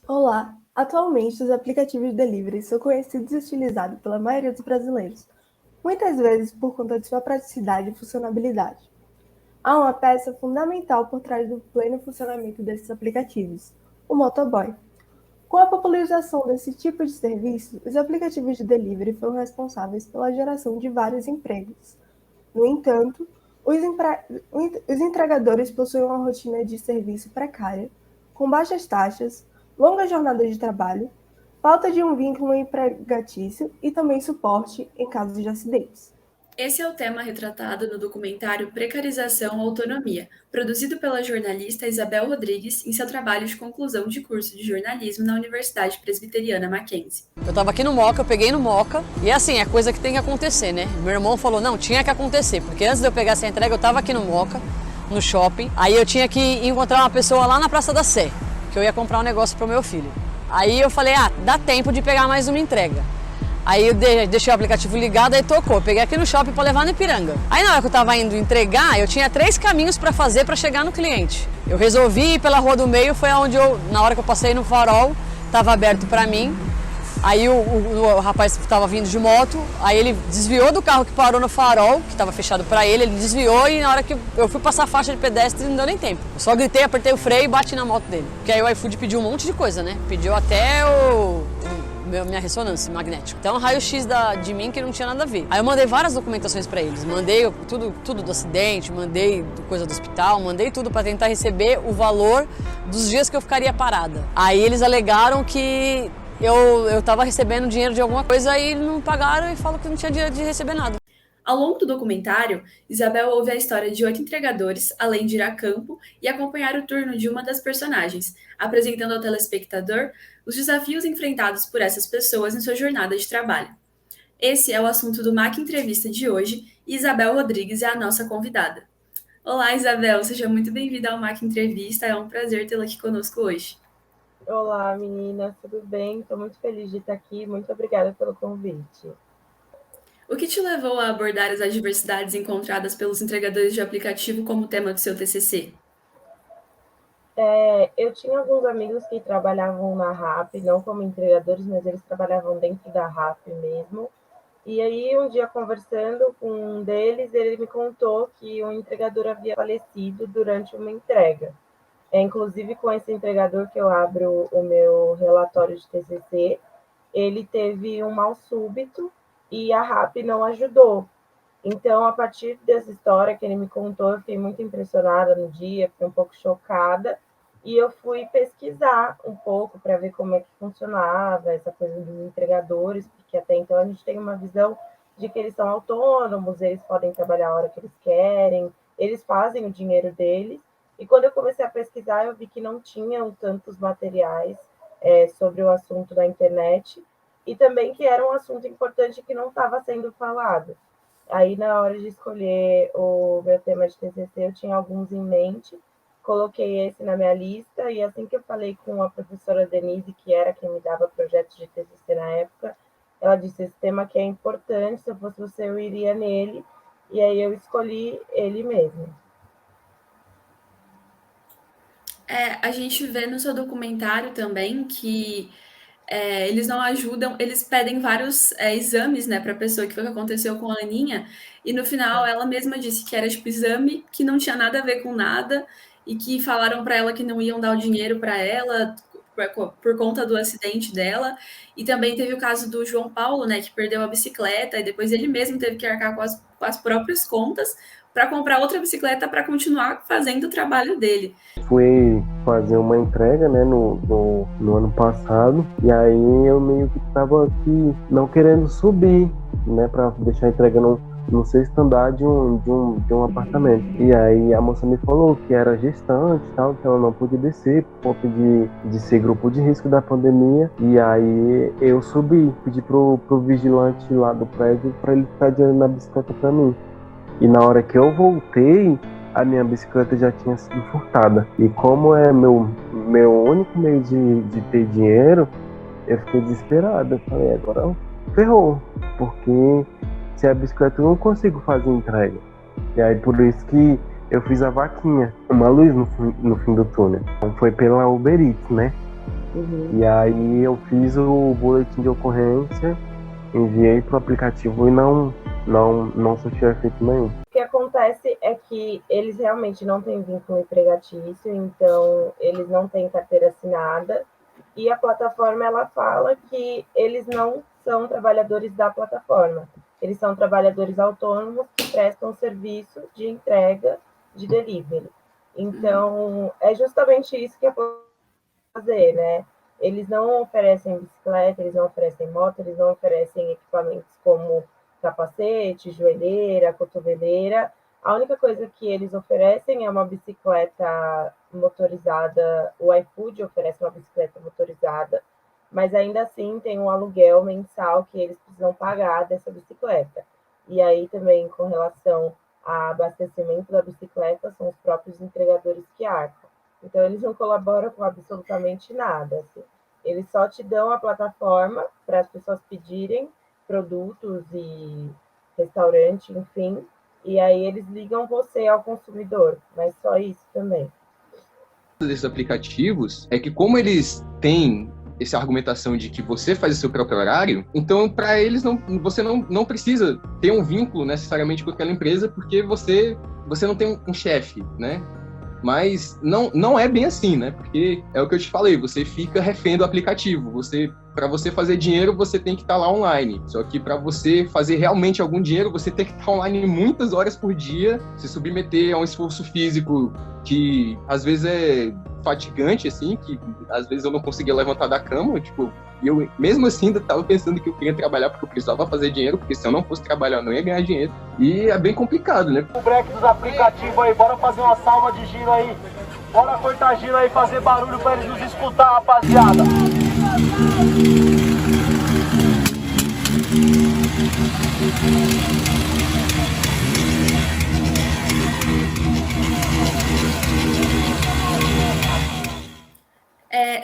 Olá! Atualmente, os aplicativos de delivery são conhecidos e utilizados pela maioria dos brasileiros, muitas vezes por conta de sua praticidade e funcionalidade. Há uma peça fundamental por trás do pleno funcionamento desses aplicativos: o motoboy. Com a popularização desse tipo de serviço, os aplicativos de delivery foram responsáveis pela geração de vários empregos. No entanto, os entregadores possuem uma rotina de serviço precária, com baixas taxas, longas jornadas de trabalho, falta de um vínculo empregatício e também suporte em casos de acidentes. Esse é o tema retratado no documentário Precarização Autonomia, produzido pela jornalista Isabel Rodrigues em seu trabalho de conclusão de curso de jornalismo na Universidade Presbiteriana Mackenzie. Eu tava aqui no Moca, eu peguei no Moca, e assim, é coisa que tem que acontecer, né? Meu irmão falou, não, tinha que acontecer, porque antes de eu pegar essa entrega, eu tava aqui no Moca, no shopping, aí eu tinha que encontrar uma pessoa lá na Praça da Sé, que eu ia comprar um negócio pro meu filho. Aí eu falei, dá tempo de pegar mais uma entrega. Aí eu deixei o aplicativo ligado, aí tocou. Eu peguei aqui no shopping para levar no Ipiranga. Aí na hora que eu tava indo entregar, eu tinha 3 caminhos para fazer para chegar no cliente. Eu resolvi ir pela Rua do Meio, foi onde na hora que eu passei no farol, tava aberto para mim. Aí o rapaz estava vindo de moto, aí ele desviou do carro que parou no farol, que estava fechado para ele desviou e na hora que eu fui passar a faixa de pedestre não deu nem tempo. Eu só gritei, apertei o freio e bati na moto dele. Porque aí o iFood pediu um monte de coisa, né? Pediu até minha ressonância magnética. Então, raio-x de mim que não tinha nada a ver. Aí eu mandei várias documentações para eles. Mandei tudo do acidente, mandei coisa do hospital, mandei tudo para tentar receber o valor dos dias que eu ficaria parada. Aí eles alegaram que eu estava recebendo dinheiro de alguma coisa e não pagaram e falam que não tinha dinheiro de receber nada. Ao longo do documentário, Isabel ouve a história de 8 entregadores, além de ir a campo e acompanhar o turno de uma das personagens, apresentando ao telespectador os desafios enfrentados por essas pessoas em sua jornada de trabalho. Esse é o assunto do MAC Entrevista de hoje e Isabel Rodrigues é a nossa convidada. Olá, Isabel, seja muito bem-vinda ao MAC Entrevista, é um prazer tê-la aqui conosco hoje. Olá, meninas, tudo bem? Estou muito feliz de estar aqui, muito obrigada pelo convite. O que te levou a abordar as adversidades encontradas pelos entregadores de aplicativo como tema do seu TCC? Eu tinha alguns amigos que trabalhavam na RAP, não como entregadores, mas eles trabalhavam dentro da RAP mesmo. E aí, um dia, conversando com um deles, ele me contou que um entregador havia falecido durante uma entrega. Inclusive, com esse entregador que eu abro o meu relatório de TCC, ele teve um mal súbito e a RAP não ajudou. Então, a partir dessa história que ele me contou, eu fiquei muito impressionada no dia, fiquei um pouco chocada, e eu fui pesquisar um pouco para ver como é que funcionava essa coisa dos entregadores, porque até então a gente tem uma visão de que eles são autônomos, eles podem trabalhar a hora que eles querem, eles fazem o dinheiro deles, e quando eu comecei a pesquisar, eu vi que não tinham tantos materiais sobre o assunto da internet, e também que era um assunto importante que não estava sendo falado. Aí, na hora de escolher o meu tema de TCC, eu tinha alguns em mente, coloquei esse na minha lista, e assim que eu falei com a professora Denise, que era quem me dava projetos de TCC na época, ela disse, esse tema aqui é importante, se eu fosse você, eu iria nele, e aí eu escolhi ele mesmo. A gente vê no seu documentário também que eles não ajudam, eles pedem vários exames, né, para a pessoa, que foi o que aconteceu com a Aninha, e no final ela mesma disse que era tipo exame que não tinha nada a ver com nada e que falaram para ela que não iam dar o dinheiro para ela por conta do acidente dela. E também teve o caso do João Paulo, né, que perdeu a bicicleta e depois ele mesmo teve que arcar com as próprias contas para comprar outra bicicleta para continuar fazendo o trabalho dele. Fui fazer uma entrega, né, no ano passado, e aí eu meio que estava aqui não querendo subir, né, para deixar a entrega no sexto andar de um apartamento. E aí a moça me falou que era gestante e tal, que ela não podia descer por conta de ser grupo de risco da pandemia. E aí eu subi, pedi pro vigilante lá do prédio para ele ficar de olho na bicicleta para mim. E na hora que eu voltei, a minha bicicleta já tinha sido furtada. E como é meu único meio de ter dinheiro, eu fiquei desesperado. Eu falei, agora ferrou, porque se a bicicleta eu não consigo fazer entrega. E aí por isso que eu fiz a vaquinha, uma luz no fim do túnel. Então foi pela Uber Eats, né? E aí eu fiz o boletim de ocorrência, enviei pro aplicativo e não surtiu efeito nenhum. O que acontece é que eles realmente não têm vínculo empregatício, então eles não têm carteira assinada, e a plataforma ela fala que eles não são trabalhadores da plataforma, eles são trabalhadores autônomos que prestam serviço de entrega de delivery. Então, é justamente isso que a plataforma fazer, né? Eles não oferecem bicicleta, eles não oferecem moto, eles não oferecem equipamentos como capacete, joelheira, cotoveleira. A única coisa que eles oferecem é uma bicicleta motorizada. O iFood oferece uma bicicleta motorizada, mas ainda assim tem um aluguel mensal que eles precisam pagar dessa bicicleta. E aí também com relação a abastecimento da bicicleta, são os próprios entregadores que arcam. Então, eles não colaboram com absolutamente nada. Assim. Eles só te dão a plataforma para as pessoas pedirem produtos e restaurante, enfim, e aí eles ligam você ao consumidor, mas só isso também. Desses aplicativos é que como eles têm essa argumentação de que você faz o seu próprio horário, então para eles você não precisa ter um vínculo necessariamente com aquela empresa porque você não tem um chefe, né? Mas não é bem assim, né? Porque é o que eu te falei, você fica refém do aplicativo. Para você fazer dinheiro, você tem que estar lá online. Só que para você fazer realmente algum dinheiro, você tem que estar online muitas horas por dia, se submeter a um esforço físico que às vezes é fatigante, assim, que às vezes eu não conseguia levantar da cama, tipo, eu mesmo assim ainda estava pensando que eu queria trabalhar porque eu precisava fazer dinheiro, porque se eu não fosse trabalhar eu não ia ganhar dinheiro. E é bem complicado, né? O break dos aplicativos aí, bora fazer uma salva de giro aí. Bora cortar giro aí, fazer barulho pra eles nos escutar, rapaziada.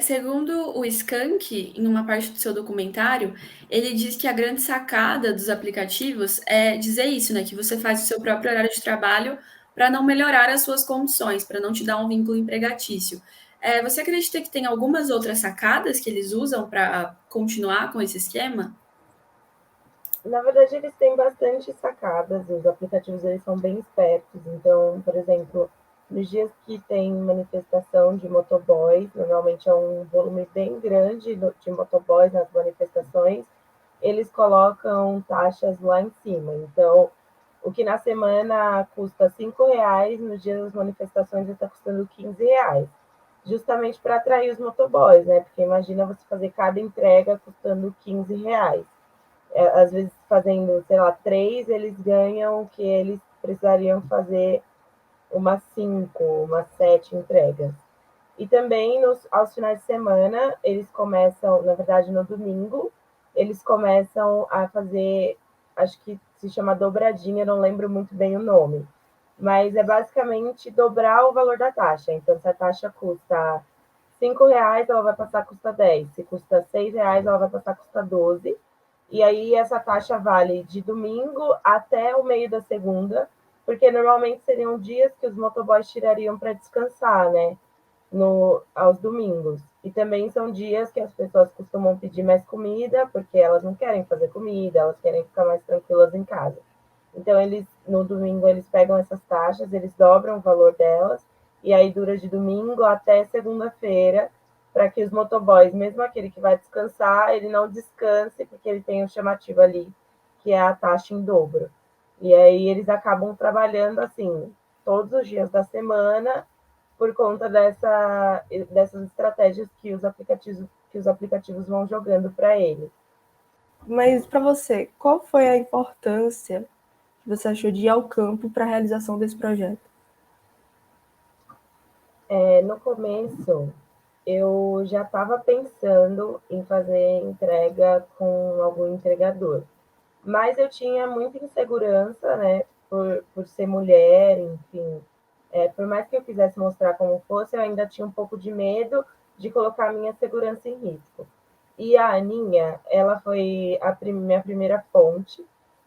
Segundo o Skank, em uma parte do seu documentário, ele diz que a grande sacada dos aplicativos é dizer isso, né? Que você faz o seu próprio horário de trabalho para não melhorar as suas condições, para não te dar um vínculo empregatício. Você acredita que tem algumas outras sacadas que eles usam para continuar com esse esquema? Na verdade, eles têm bastante sacadas, os aplicativos eles são bem espertos. Então, por exemplo, nos dias que tem manifestação de motoboys, normalmente é um volume bem grande de motoboys nas manifestações, eles colocam taxas lá em cima. Então, o que na semana custa R$ 5, no dia das manifestações está custando R$ 15, justamente para atrair os motoboys, né? Porque imagina você fazer cada entrega custando R$ 15. Às vezes fazendo, sei lá, 3, eles ganham o que eles precisariam fazer umas 5, umas 7 entregas. E também aos finais de semana, eles começam, na verdade no domingo, eles começam a fazer, acho que se chama dobradinha, não lembro muito bem o nome, mas é basicamente dobrar o valor da taxa. Então, se a taxa custa R$ 5, ela vai passar a custar 10. Se custa R$ 6, ela vai passar a custar 12. E aí essa taxa vale de domingo até o meio da segunda, porque normalmente seriam dias que os motoboys tirariam para descansar, né? Aos domingos. E também são dias que as pessoas costumam pedir mais comida, porque elas não querem fazer comida, elas querem ficar mais tranquilas em casa. Então, no domingo, eles pegam essas taxas, eles dobram o valor delas, e aí dura de domingo até segunda-feira, para que os motoboys, mesmo aquele que vai descansar, ele não descanse, porque ele tem um chamativo ali, que é a taxa em dobro. E aí eles acabam trabalhando, assim, todos os dias da semana, por conta dessas estratégias que os aplicativos vão jogando para eles. Mas para você, qual foi a importância que você achou de ir ao campo para a realização desse projeto? No começo, eu já estava pensando em fazer entrega com algum entregador, mas eu tinha muita insegurança, né, por ser mulher, enfim. Por mais que eu quisesse mostrar como fosse, eu ainda tinha um pouco de medo de colocar a minha segurança em risco. E a Aninha, ela foi minha primeira fonte,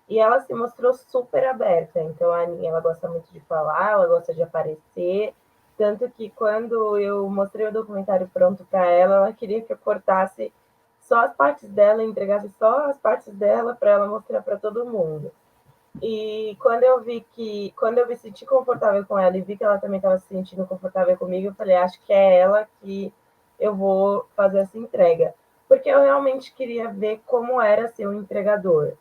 e ela se mostrou super aberta. Então, a Aninha, ela gosta muito de falar, ela gosta de aparecer, tanto que quando eu mostrei o documentário pronto para ela queria que eu cortasse só as partes dela, entregasse só as partes dela para ela mostrar para todo mundo. E quando eu me senti confortável com ela e vi que ela também estava se sentindo confortável comigo, eu falei, acho que é ela que eu vou fazer essa entrega. Porque eu realmente queria ver como era ser um entregador.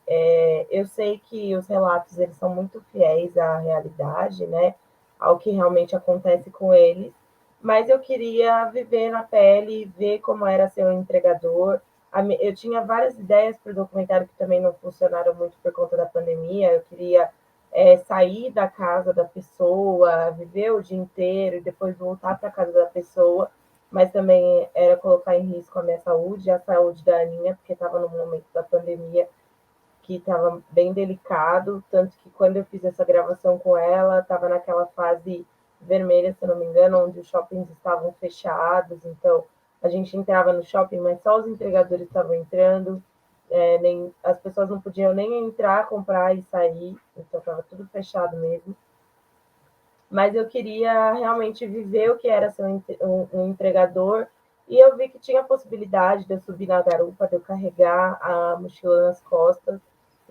Eu sei que os relatos eles são muito fiéis à realidade, né? Ao que realmente acontece com eles. Mas eu queria viver na pele, ver como era ser um entregador, eu tinha várias ideias para o documentário que também não funcionaram muito por conta da pandemia. Eu queria sair da casa da pessoa, viver o dia inteiro e depois voltar para a casa da pessoa, mas também era colocar em risco a minha saúde e a saúde da Aninha, porque estava no momento da pandemia que estava bem delicado, tanto que quando eu fiz essa gravação com ela, estava naquela fase vermelha, se eu não me engano, onde os shoppings estavam fechados, então a gente entrava no shopping, mas só os entregadores estavam entrando, nem as pessoas não podiam nem entrar, comprar e sair, então estava tudo fechado mesmo. Mas eu queria realmente viver o que era ser um entregador, e eu vi que tinha a possibilidade de eu subir na garupa, de eu carregar a mochila nas costas.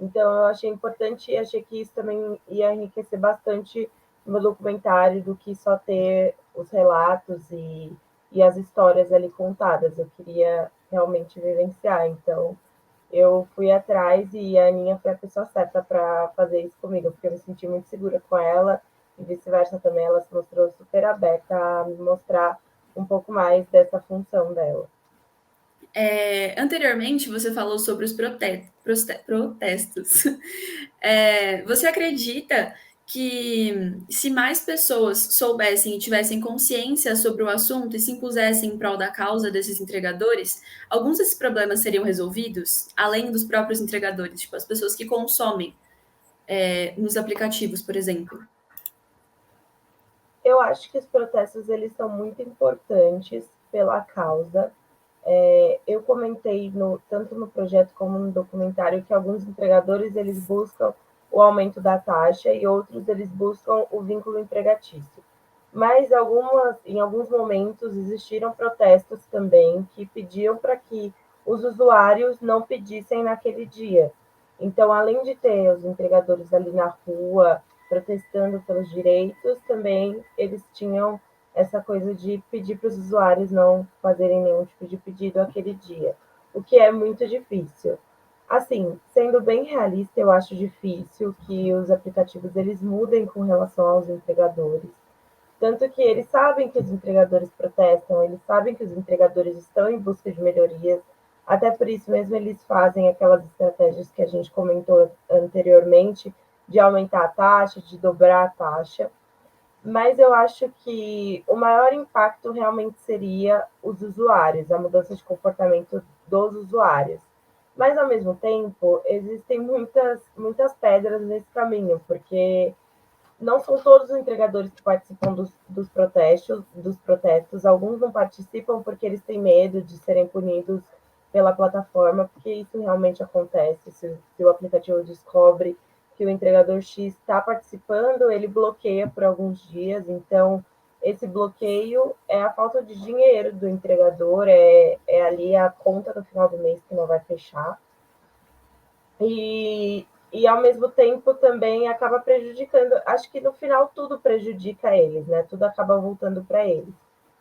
Então eu achei importante e achei que isso também ia enriquecer bastante o meu documentário do que só ter os relatos e as histórias ali contadas. Eu queria realmente vivenciar. Então eu fui atrás e a Aninha foi a pessoa certa para fazer isso comigo, porque eu me senti muito segura com ela e vice-versa também. Ela se mostrou super aberta a me mostrar um pouco mais dessa função dela. Anteriormente, você falou sobre os protestos. Você acredita que se mais pessoas soubessem e tivessem consciência sobre o assunto e se impusessem em prol da causa desses entregadores, alguns desses problemas seriam resolvidos, além dos próprios entregadores, tipo as pessoas que consomem nos aplicativos, por exemplo? Eu acho que os protestos eles são muito importantes pela causa. Eu comentei tanto no projeto como no documentário que alguns entregadores eles buscam o aumento da taxa e outros eles buscam o vínculo empregatício. Mas em alguns momentos existiram protestos também que pediam para que os usuários não pedissem naquele dia. Então, além de ter os entregadores ali na rua protestando pelos direitos, também eles tinham essa coisa de pedir para os usuários não fazerem nenhum tipo de pedido aquele dia, o que é muito difícil. Assim, sendo bem realista, eu acho difícil que os aplicativos eles mudem com relação aos entregadores. Tanto que eles sabem que os entregadores protestam, eles sabem que os entregadores estão em busca de melhorias, até por isso mesmo eles fazem aquelas estratégias que a gente comentou anteriormente, de aumentar a taxa, de dobrar a taxa. Mas eu acho que o maior impacto realmente seria os usuários, a mudança de comportamento dos usuários. Mas, ao mesmo tempo, existem muitas pedras nesse caminho, porque não são todos os entregadores que participam dos protestos. Alguns não participam porque eles têm medo de serem punidos pela plataforma, porque isso realmente acontece. Se o aplicativo descobre que o entregador X está participando, ele bloqueia por alguns dias. Então, esse bloqueio é a falta de dinheiro do entregador, é ali a conta no final do mês que não vai fechar. E ao mesmo tempo também acaba prejudicando. Acho que no final tudo prejudica eles, né? Tudo acaba voltando para eles.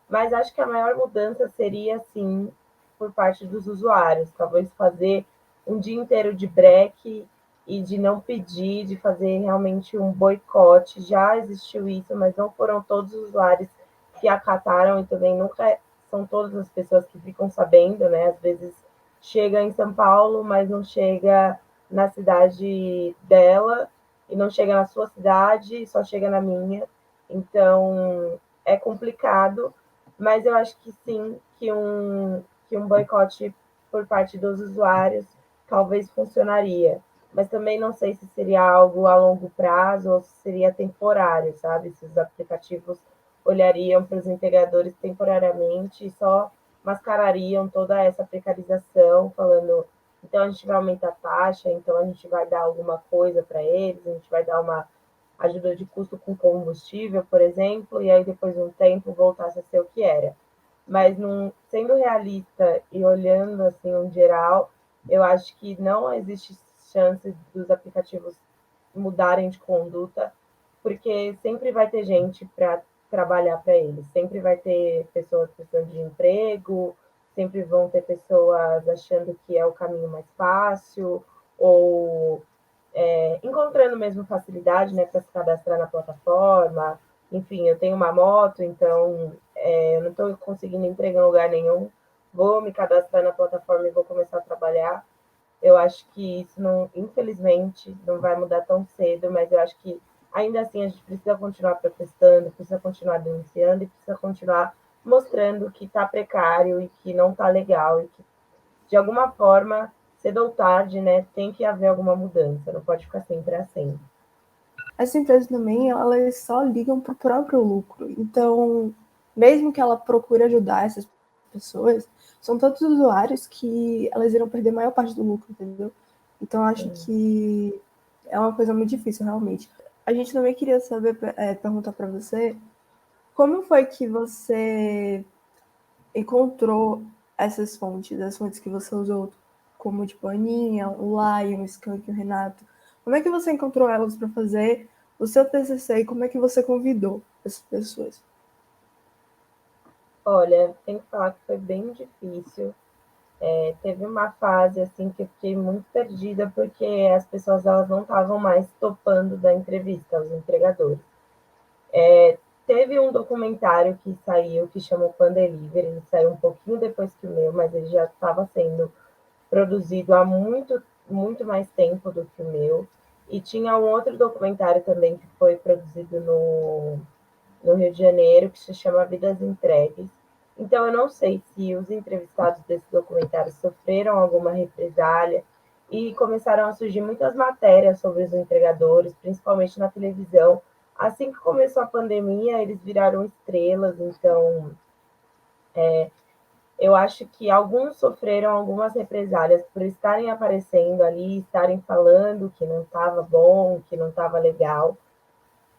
Mas acho que a maior mudança seria, sim, por parte dos usuários. Talvez fazer um dia inteiro de break e de não pedir, de fazer realmente um boicote. Já existiu isso, mas não foram todos os usuários que acataram e também nunca são todas as pessoas que ficam sabendo, né? Às vezes chega em São Paulo, mas não chega na cidade dela e não chega na sua cidade, só chega na minha. Então é complicado, mas eu acho que sim, que um boicote por parte dos usuários talvez funcionaria. Mas também não sei se seria algo a longo prazo ou se seria temporário, sabe? Se os aplicativos olhariam para os integradores temporariamente e só mascarariam toda essa precarização, falando, então a gente vai aumentar a taxa, então a gente vai dar alguma coisa para eles, a gente vai dar uma ajuda de custo com combustível, por exemplo, e aí depois de um tempo voltasse a ser o que era. Mas não, sendo realista e olhando assim em geral, eu acho que não existe chance dos aplicativos mudarem de conduta, porque sempre vai ter gente para trabalhar para eles, sempre vai ter pessoas precisando de emprego, sempre vão ter pessoas achando que é o caminho mais fácil, ou encontrando mesmo facilidade, né, para se cadastrar na plataforma. Enfim, eu tenho uma moto, então eu não estou conseguindo emprego em lugar nenhum, vou me cadastrar na plataforma e vou começar a trabalhar. Eu acho que isso, não, infelizmente, não vai mudar tão cedo, mas eu acho que ainda assim a gente precisa continuar protestando, precisa continuar denunciando e precisa continuar mostrando que está precário e que não está legal e que, de alguma forma, cedo ou tarde, né, tem que haver alguma mudança, não pode ficar sempre assim. Essa empresa também, elas só ligam para o próprio lucro. Então, mesmo que ela procure ajudar essas pessoas, são tantos usuários que elas irão perder a maior parte do lucro, entendeu? Então, acho que é uma coisa muito difícil, realmente. A gente também queria saber, perguntar para você, como foi que você encontrou essas fontes, as fontes que você usou, como tipo a Aninha, o Lion, o Skank, o Renato. Como é que você encontrou elas para fazer o seu TCC e como é que você convidou essas pessoas? Olha, tem que falar que foi bem difícil. Teve uma fase assim que eu fiquei muito perdida porque as pessoas elas não estavam mais topando da entrevista, os entregadores. Teve um documentário que saiu que chama Pandeliver, ele saiu um pouquinho depois que o meu, mas ele já estava sendo produzido há muito, muito mais tempo do que o meu. E tinha um outro documentário também que foi produzido no Rio de Janeiro, que se chama Vidas Entregues. Então, eu não sei se os entrevistados desse documentário sofreram alguma represália e começaram a surgir muitas matérias sobre os entregadores, principalmente na televisão. Assim que começou a pandemia, eles viraram estrelas, então eu acho que alguns sofreram algumas represálias por estarem aparecendo ali, estarem falando que não estava bom, que não estava legal.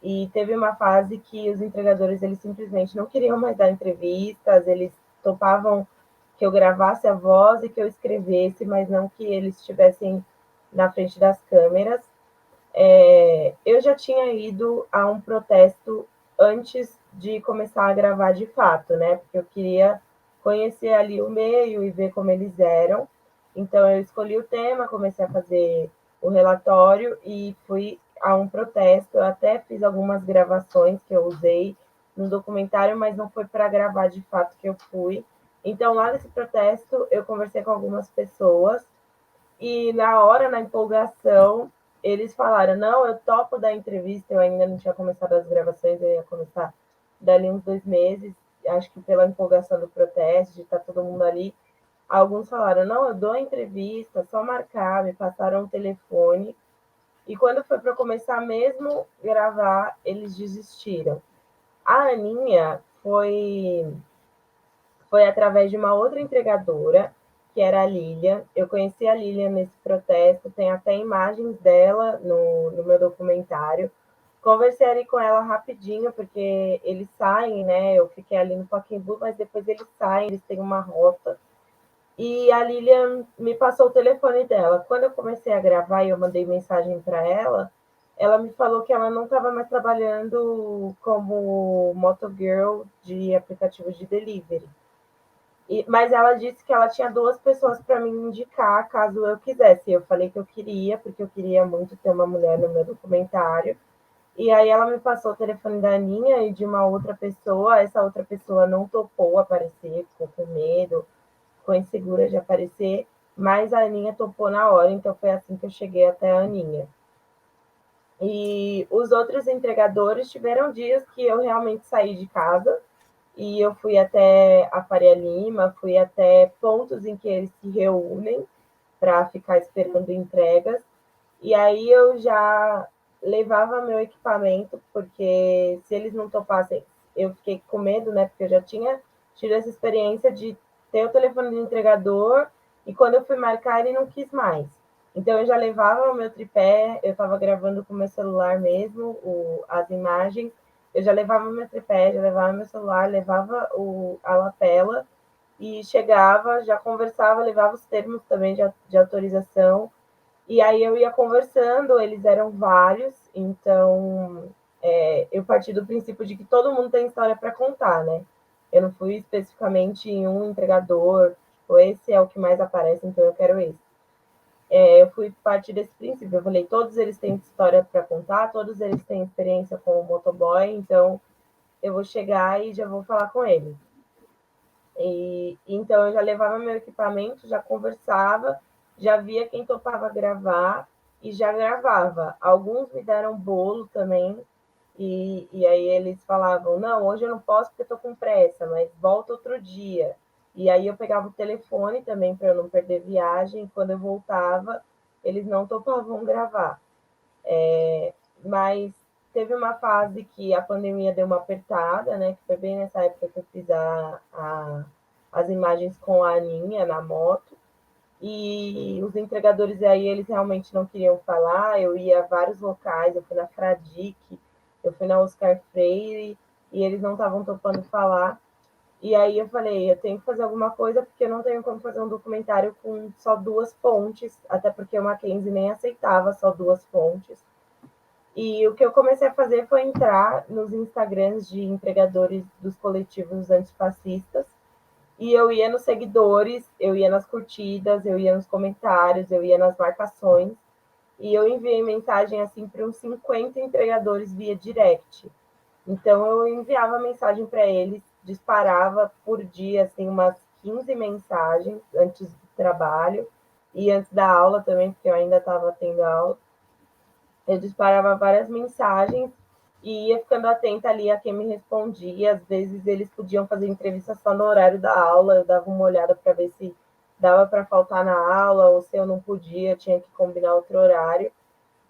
E teve uma fase que os entregadores eles simplesmente não queriam mais dar entrevistas, eles topavam que eu gravasse a voz e que eu escrevesse, mas não que eles estivessem na frente das câmeras. Eu já tinha ido a um protesto antes de começar a gravar de fato, né? Porque eu queria conhecer ali o meio e ver como eles eram. Então, eu escolhi o tema, comecei a fazer o relatório e fui a um protesto. Eu até fiz algumas gravações que eu usei no documentário, mas não foi para gravar de fato que eu fui. Então, lá nesse protesto, eu conversei com algumas pessoas e na hora, na empolgação, eles falaram, não, eu topo da entrevista, eu ainda não tinha começado as gravações, eu ia começar dali uns 2 meses, acho que pela empolgação do protesto, de estar todo mundo ali. Alguns falaram, não, eu dou a entrevista, só marcar, me passaram o telefone. E quando foi para começar mesmo gravar, eles desistiram. A Aninha foi através de uma outra entregadora, que era a Lilian. Eu conheci a Lilian nesse protesto, tem até imagens dela no meu documentário. Conversei ali com ela rapidinho, porque eles saem, né? Eu fiquei ali no Pacaembu, mas depois eles saem, eles têm uma rota. E a Lilian me passou o telefone dela. Quando eu comecei a gravar e eu mandei mensagem para ela me falou que ela não estava mais trabalhando como motogirl de aplicativos de delivery. Mas ela disse que ela tinha 2 pessoas para me indicar caso eu quisesse. Eu falei que eu queria, porque eu queria muito ter uma mulher no meu documentário. E aí ela me passou o telefone da Aninha e de uma outra pessoa. Essa outra pessoa não topou aparecer, ficou com medo, ficou insegura de aparecer, mas a Aninha topou na hora, então foi assim que eu cheguei até a Aninha. E os outros entregadores tiveram dias que eu realmente saí de casa, e eu fui até a Faria Lima, fui até pontos em que eles se reúnem para ficar esperando entregas. E aí eu já levava meu equipamento, porque se eles não topassem, eu fiquei com medo, né? Porque eu já tinha tido essa experiência de tem o telefone do entregador, e quando eu fui marcar, ele não quis mais. Então, eu já levava o meu tripé, eu estava gravando com o meu celular mesmo, as imagens, eu já levava o meu tripé, já levava meu celular, levava a lapela, e chegava, já conversava, levava os termos também de autorização, e aí eu ia conversando, eles eram vários, então eu parti do princípio de que todo mundo tem história para contar, né? Eu não fui especificamente em um entregador, ou esse é o que mais aparece, então eu quero esse. Eu fui partir desse princípio, eu falei, todos eles têm história para contar, todos eles têm experiência com o motoboy, então eu vou chegar e já vou falar com eles. Então eu já levava meu equipamento, já conversava, já via quem topava gravar e já gravava. Alguns me deram bolo também, e aí eles falavam, não, hoje eu não posso porque estou com pressa, mas volta outro dia. E aí eu pegava o telefone também para eu não perder viagem, quando eu voltava, eles não topavam gravar. Mas teve uma fase que a pandemia deu uma apertada, né? Que foi bem nessa época que eu fiz as imagens com a Aninha na moto. E os entregadores aí, eles realmente não queriam falar. Eu ia a vários locais, eu fui na Fradique, eu fui na Oscar Freire, e eles não estavam topando falar. E aí eu falei, eu tenho que fazer alguma coisa, porque eu não tenho como fazer um documentário com só 2 fontes, até porque o Mackenzie nem aceitava só 2 fontes. E o que eu comecei a fazer foi entrar nos Instagrams de entregadores dos coletivos antifascistas, e eu ia nos seguidores, eu ia nas curtidas, eu ia nos comentários, eu ia nas marcações, e eu enviei mensagem assim para uns 50 entregadores via direct. Então eu enviava mensagem para eles, disparava por dia assim umas 15 mensagens antes do trabalho e antes da aula também, porque eu ainda estava tendo aula. Eu disparava várias mensagens e ia ficando atenta ali a quem me respondia. Às vezes eles podiam fazer entrevista só no horário da aula, eu dava uma olhada para ver se dava para faltar na aula ou se eu não podia, tinha que combinar outro horário.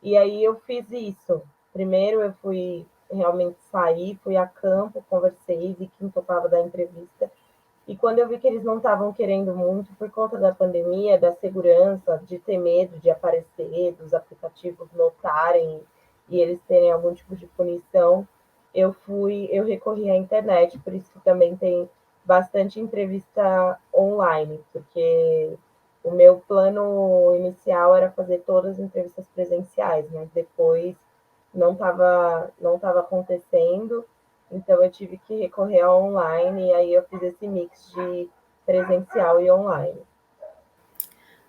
E aí eu fiz isso. Primeiro eu fui realmente sair, fui a campo, conversei, vi quem topava da entrevista. E quando eu vi que eles não estavam querendo muito por conta da pandemia, da segurança, de ter medo de aparecer, dos aplicativos notarem e eles terem algum tipo de punição, eu recorri à internet, por isso que também tem bastante entrevista online, porque o meu plano inicial era fazer todas as entrevistas presenciais, mas depois não estava acontecendo, então eu tive que recorrer ao online, e aí eu fiz esse mix de presencial e online.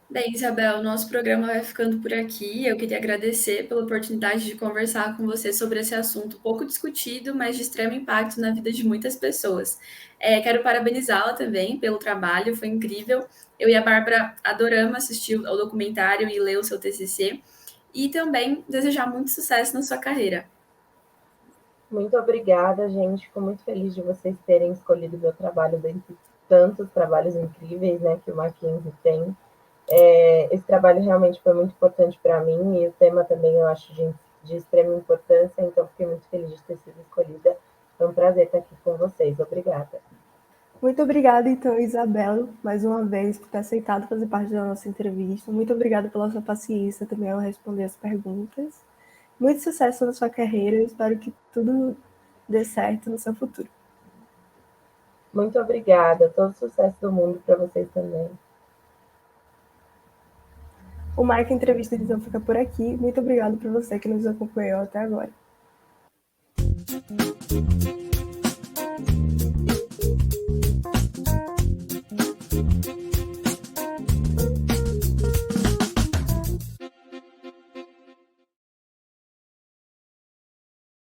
Bem, Isabel, nosso programa vai ficando por aqui. Eu queria agradecer pela oportunidade de conversar com você sobre esse assunto pouco discutido, mas de extremo impacto na vida de muitas pessoas. Quero parabenizá-la também pelo trabalho, foi incrível. Eu e a Bárbara adoramos assistir ao documentário e ler o seu TCC, e também desejar muito sucesso na sua carreira. Muito obrigada, gente. Fico muito feliz de vocês terem escolhido meu trabalho dentre tantos trabalhos incríveis, né, que o Mackenzie tem. Esse trabalho realmente foi muito importante para mim, e o tema também eu acho de extrema importância, então fiquei muito feliz de ter sido escolhida. Foi um prazer estar aqui com vocês. Obrigada. Muito obrigada, então, Isabel, mais uma vez, por ter aceitado fazer parte da nossa entrevista. Muito obrigada pela sua paciência também ao responder as perguntas. Muito sucesso na sua carreira, eu espero que tudo dê certo no seu futuro. Muito obrigada. Todo sucesso do mundo para vocês também. O Marca Entrevista então fica por aqui. Muito obrigado por você que nos acompanhou até agora.